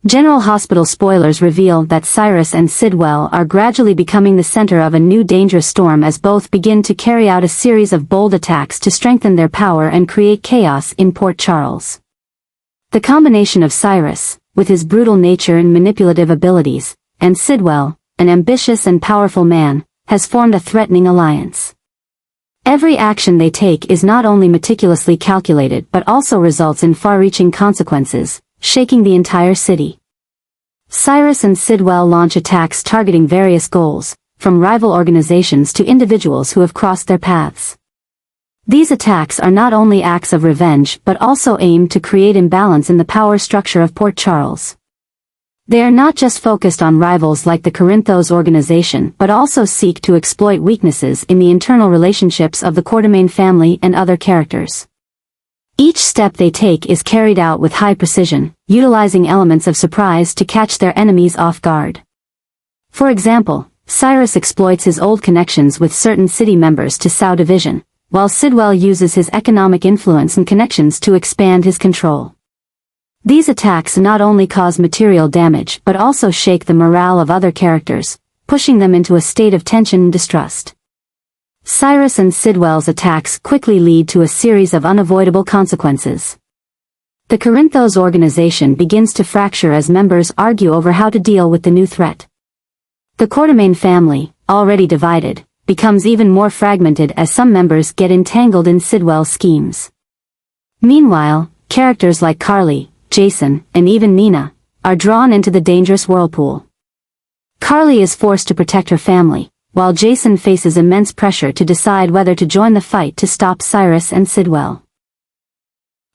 General Hospital spoilers reveal that Cyrus and Sidwell are gradually becoming the center of a new dangerous storm as both begin to carry out a series of bold attacks to strengthen their power and create chaos in Port Charles. The combination of Cyrus, with his brutal nature and manipulative abilities, and Sidwell, an ambitious and powerful man, has formed a threatening alliance. Every action they take is not only meticulously calculated but also results in far-reaching consequences, shaking the entire city. Cyrus and Sidwell launch attacks targeting various goals, from rival organizations to individuals who have crossed their paths. These attacks are not only acts of revenge but also aim to create imbalance in the power structure of Port Charles. They are not just focused on rivals like the Corinthos organization but also seek to exploit weaknesses in the internal relationships of the Corinthos family and other characters. Each step they take is carried out with high precision, utilizing elements of surprise to catch their enemies off guard. For example, Cyrus exploits his old connections with certain city members to sow division, while Sidwell uses his economic influence and connections to expand his control. These attacks not only cause material damage but also shake the morale of other characters, pushing them into a state of tension and distrust. Cyrus and Sidwell's attacks quickly lead to a series of unavoidable consequences. The Corinthos organization begins to fracture as members argue over how to deal with the new threat. The Corinthos family, already divided, becomes even more fragmented as some members get entangled in Sidwell's schemes. Meanwhile, characters like Carly, Jason, and even Nina, are drawn into the dangerous whirlpool. Carly is forced to protect her family, while Jason faces immense pressure to decide whether to join the fight to stop Cyrus and Sidwell.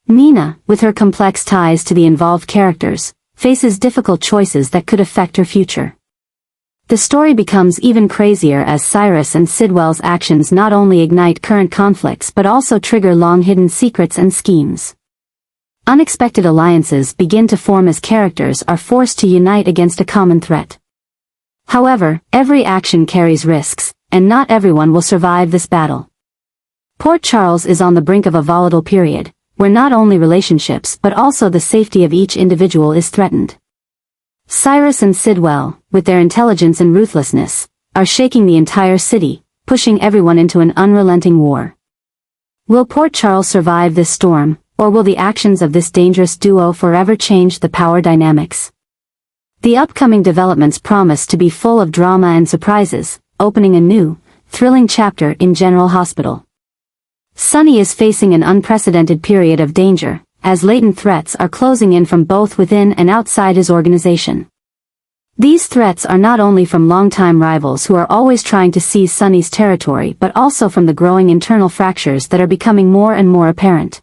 Nina, with her complex ties to the involved characters, faces difficult choices that could affect her future. The story becomes even crazier as Cyrus and Sidwell's actions not only ignite current conflicts but also trigger long-hidden secrets and schemes. Unexpected alliances begin to form as characters are forced to unite against a common threat. However, every action carries risks, and not everyone will survive this battle. Port Charles is on the brink of a volatile period, where not only relationships but also the safety of each individual is threatened. Cyrus and Sidwell, with their intelligence and ruthlessness, are shaking the entire city, pushing everyone into an unrelenting war. Will Port Charles survive this storm, or will the actions of this dangerous duo forever change the power dynamics? The upcoming developments promise to be full of drama and surprises, opening a new, thrilling chapter in General Hospital. Sonny is facing an unprecedented period of danger, as latent threats are closing in from both within and outside his organization. These threats are not only from longtime rivals who are always trying to seize Sonny's territory but also from the growing internal fractures that are becoming more and more apparent.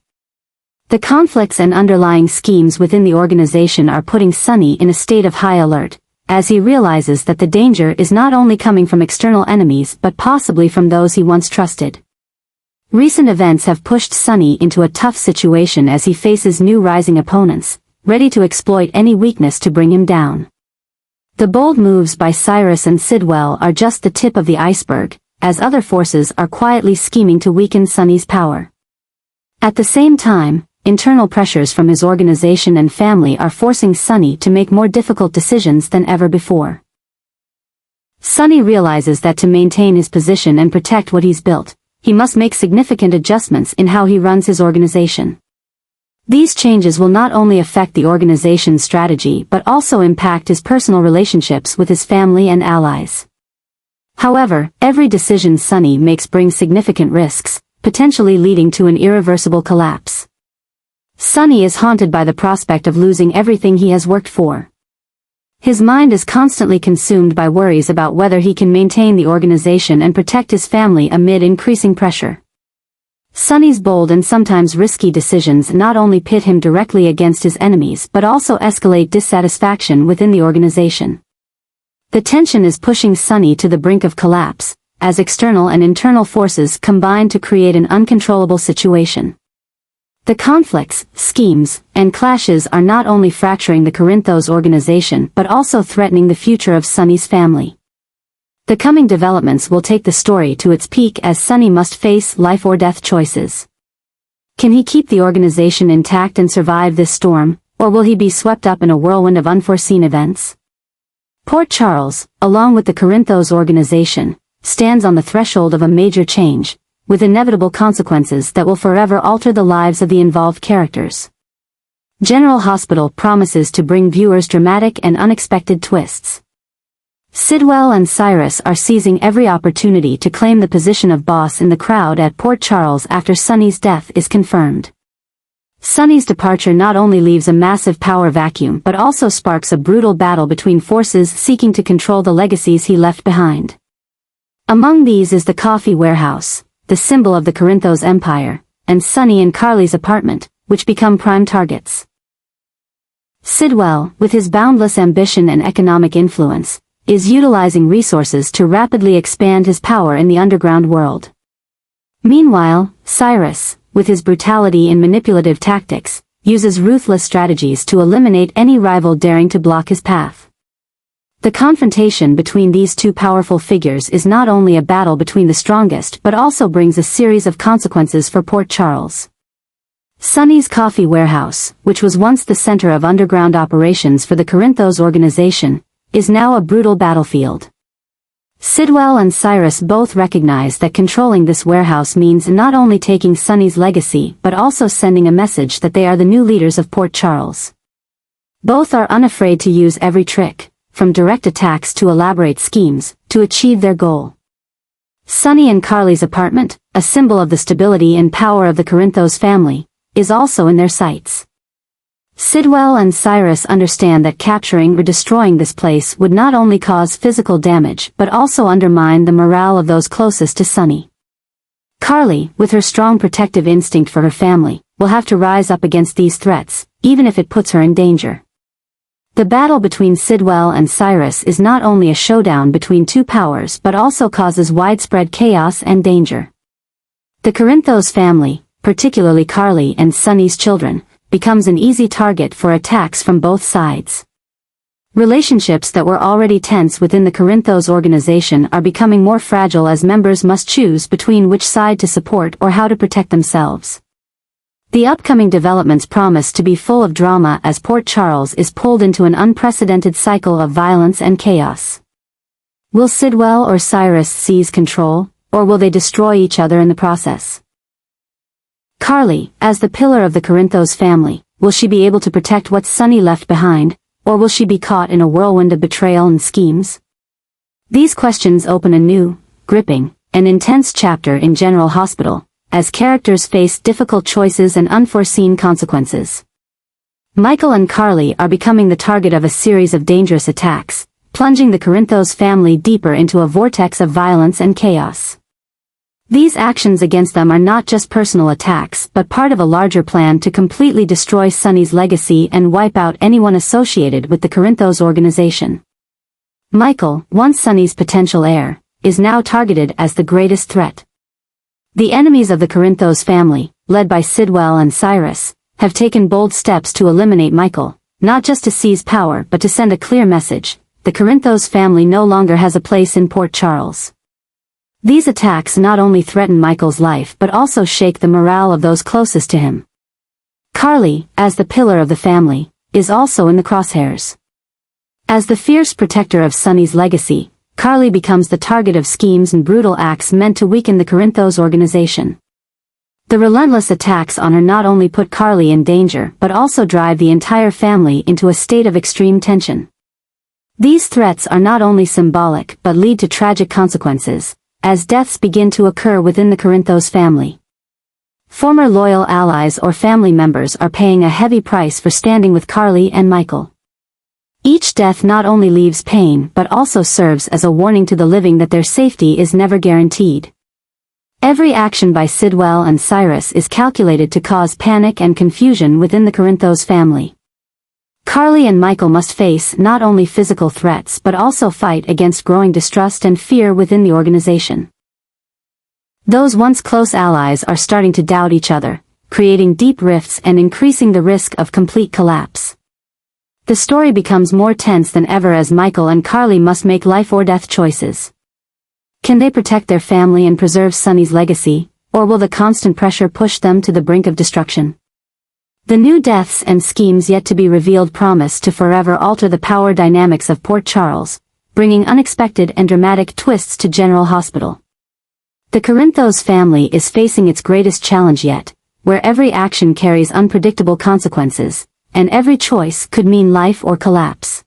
The conflicts and underlying schemes within the organization are putting Sonny in a state of high alert, as he realizes that the danger is not only coming from external enemies but possibly from those he once trusted. Recent events have pushed Sonny into a tough situation as he faces new rising opponents, ready to exploit any weakness to bring him down. The bold moves by Cyrus and Sidwell are just the tip of the iceberg, as other forces are quietly scheming to weaken Sonny's power. At the same time, internal pressures from his organization and family are forcing Sonny to make more difficult decisions than ever before. Sonny realizes that to maintain his position and protect what he's built, he must make significant adjustments in how he runs his organization. These changes will not only affect the organization's strategy but also impact his personal relationships with his family and allies. However, every decision Sonny makes brings significant risks, potentially leading to an irreversible collapse. Sonny is haunted by the prospect of losing everything he has worked for. His mind is constantly consumed by worries about whether he can maintain the organization and protect his family amid increasing pressure. Sonny's bold and sometimes risky decisions not only pit him directly against his enemies but also escalate dissatisfaction within the organization. The tension is pushing Sonny to the brink of collapse, as external and internal forces combine to create an uncontrollable situation. The conflicts, schemes, and clashes are not only fracturing the Corinthos organization but also threatening the future of Sonny's family. The coming developments will take the story to its peak as Sonny must face life-or-death choices. Can he keep the organization intact and survive this storm, or will he be swept up in a whirlwind of unforeseen events? Port Charles, along with the Corinthos organization, stands on the threshold of a major change, with inevitable consequences that will forever alter the lives of the involved characters. General Hospital promises to bring viewers dramatic and unexpected twists. Sidwell and Cyrus are seizing every opportunity to claim the position of boss in the crowd at Port Charles after Sonny's death is confirmed. Sonny's departure not only leaves a massive power vacuum but also sparks a brutal battle between forces seeking to control the legacies he left behind. Among these is the coffee warehouse, the symbol of the Corinthos Empire, and Sonny and Carly's apartment, which become prime targets. Sidwell, with his boundless ambition and economic influence, is utilizing resources to rapidly expand his power in the underground world. Meanwhile, Cyrus, with his brutality and manipulative tactics, uses ruthless strategies to eliminate any rival daring to block his path. The confrontation between these two powerful figures is not only a battle between the strongest but also brings a series of consequences for Port Charles. Sonny's coffee warehouse, which was once the center of underground operations for the Corinthos organization, is now a brutal battlefield. Sidwell and Cyrus both recognize that controlling this warehouse means not only taking Sonny's legacy but also sending a message that they are the new leaders of Port Charles. Both are unafraid to use every trick, from direct attacks to elaborate schemes, to achieve their goal. Sonny and Carly's apartment, a symbol of the stability and power of the Corinthos family, is also in their sights. Sidwell and Cyrus understand that capturing or destroying this place would not only cause physical damage but also undermine the morale of those closest to Sonny. Carly, with her strong protective instinct for her family, will have to rise up against these threats, even if it puts her in danger. The battle between Sidwell and Cyrus is not only a showdown between two powers but also causes widespread chaos and danger. The Corinthos family, particularly Carly and Sonny's children, becomes an easy target for attacks from both sides. Relationships that were already tense within the Corinthos organization are becoming more fragile as members must choose between which side to support or how to protect themselves. The upcoming developments promise to be full of drama as Port Charles is pulled into an unprecedented cycle of violence and chaos. Will Sidwell or Cyrus seize control, or will they destroy each other in the process? Carly, as the pillar of the Corinthos family, will she be able to protect what Sonny left behind, or will she be caught in a whirlwind of betrayal and schemes? These questions open a new, gripping, and intense chapter in General Hospital, as characters face difficult choices and unforeseen consequences. Michael and Carly are becoming the target of a series of dangerous attacks, plunging the Corinthos family deeper into a vortex of violence and chaos. These actions against them are not just personal attacks but part of a larger plan to completely destroy Sonny's legacy and wipe out anyone associated with the Corinthos organization. Michael, once Sonny's potential heir, is now targeted as the greatest threat. The enemies of the Corinthos family, led by Sidwell and Cyrus, have taken bold steps to eliminate Michael, not just to seize power but to send a clear message: the Corinthos family no longer has a place in Port Charles. These attacks not only threaten Michael's life but also shake the morale of those closest to him. Carly, as the pillar of the family, is also in the crosshairs. As the fierce protector of Sonny's legacy, Carly becomes the target of schemes and brutal acts meant to weaken the Corinthos organization. The relentless attacks on her not only put Carly in danger but also drive the entire family into a state of extreme tension. These threats are not only symbolic but lead to tragic consequences, as deaths begin to occur within the Corinthos family. Former loyal allies or family members are paying a heavy price for standing with Carly and Michael. Each death not only leaves pain but also serves as a warning to the living that their safety is never guaranteed. Every action by Sidwell and Cyrus is calculated to cause panic and confusion within the Corinthos family. Carly and Michael must face not only physical threats but also fight against growing distrust and fear within the organization. Those once close allies are starting to doubt each other, creating deep rifts and increasing the risk of complete collapse. The story becomes more tense than ever as Michael and Carly must make life-or-death choices. Can they protect their family and preserve Sonny's legacy, or will the constant pressure push them to the brink of destruction? The new deaths and schemes yet to be revealed promise to forever alter the power dynamics of Port Charles, bringing unexpected and dramatic twists to General Hospital. The Corinthos family is facing its greatest challenge yet, where every action carries unpredictable consequences, and every choice could mean life or collapse.